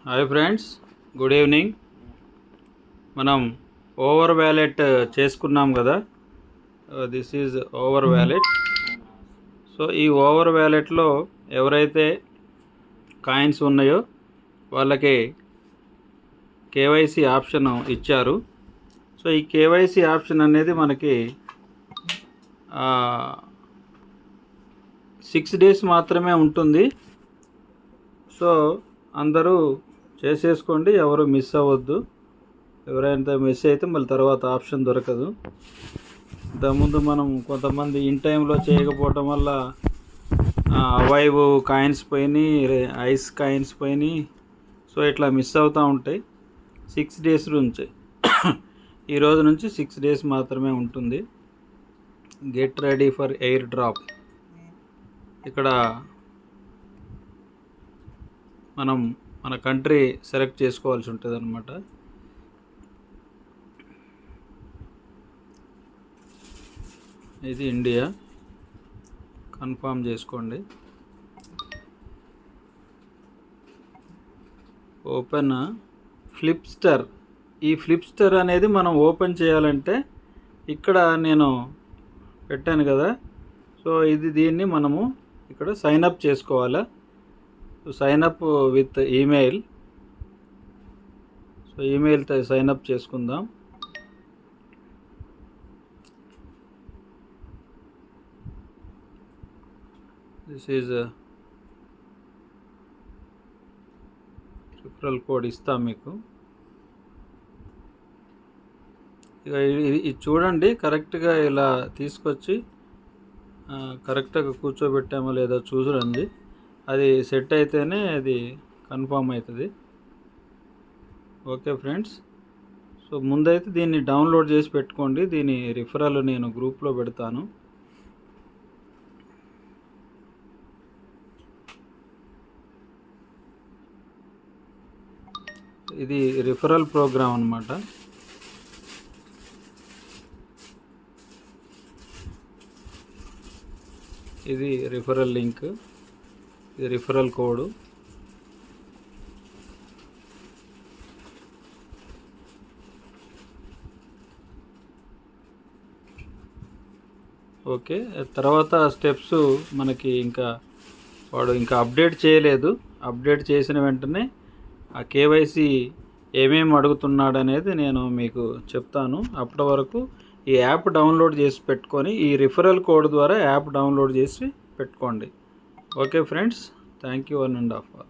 Hi friends, good evening. మనం over wallet చేసుకున్నాం కదా. This is over wallet. So ఈ ఓవర్ వ్యాలెట్లో ఎవరైతే కాయిన్స్ ఉన్నాయో వాళ్ళకి కేవైసీ ఆప్షన్ ఇచ్చారు. సో ఈ కేవైసీ ఆప్షన్ అనేది మనకి 6 days మాత్రమే ఉంటుంది. సో అందరూ చేసేసుకోండి, ఎవరు మిస్ అవ్వద్దు. ఎవరైనా మిస్ అయితే మళ్ళీ తర్వాత ఆప్షన్ దొరకదు. ఇంతకుముందు మనం కొంతమంది ఇన్ టైంలో చేయకపోవటం వల్ల అవైవ్ కాయిన్స్ పోయినాయి, ఐస్ కాయిన్స్ పోయినాయి. సో ఇట్లా మిస్ అవుతూ ఉంటాయి. 6 days నుంచి ఈరోజు నుంచి 6 days మాత్రమే ఉంటుంది. Get ready for air drop. ఇక్కడ మనం మన కంట్రీ సెలెక్ట్ చేసుకోవాల్సి ఉంటుంది అన్నమాట. ఇది ఇండియా. కన్ఫర్మ్ చేసుకోండి. ఓపెన్ ఫ్లిప్స్టర్. ఈ ఫ్లిప్స్టర్ అనేది మనం ఓపెన్ చేయాలంటే ఇక్కడ నేను పెట్టాను కదా. సో దీన్ని మనము ఇక్కడ సైన్ అప్ చేసుకోవాలా. Sign up with email. So ఈమెయిల్తో సైన్ అప్ చేసుకుందాం. దిస్ ఈజ్ రిఫరల్ కోడ్ ఇస్తాం మీకు. ఇక ఇది చూడండి, కరెక్ట్గా ఇలా తీసుకొచ్చి కరెక్ట్గా కూర్చోబెట్టామో లేదో చూడండి. అది సెట్ అయితేనే అది కన్ఫామ్ అవుతుంది. ఓకే ఫ్రెండ్స్, సో ముందైతే దీన్ని డౌన్లోడ్ చేసి పెట్టుకోండి. దీని రిఫరల్ నేను గ్రూప్లో పెడతాను. ఇది రిఫరల్ ప్రోగ్రామ్ అన్నమాట. ఇది రిఫరల్ లింక్, ఇది రిఫరల్ కోడ్. ఓకే, తర్వాత స్టెప్స్ మనకి వాడు ఇంకా అప్డేట్ చేయలేదు. అప్డేట్ చేసిన వెంటనే ఆ కేవైసీ ఏమేమి అడుగుతున్నాడు అనేది నేను మీకు చెప్తాను. అప్పటి వరకు ఈ యాప్ డౌన్లోడ్ చేసి పెట్టుకొని ఈ రిఫరల్ కోడ్ ద్వారా యాప్ డౌన్లోడ్ చేసి పెట్టుకోండి. Okay friends, thank you 1 and 1/2 hour.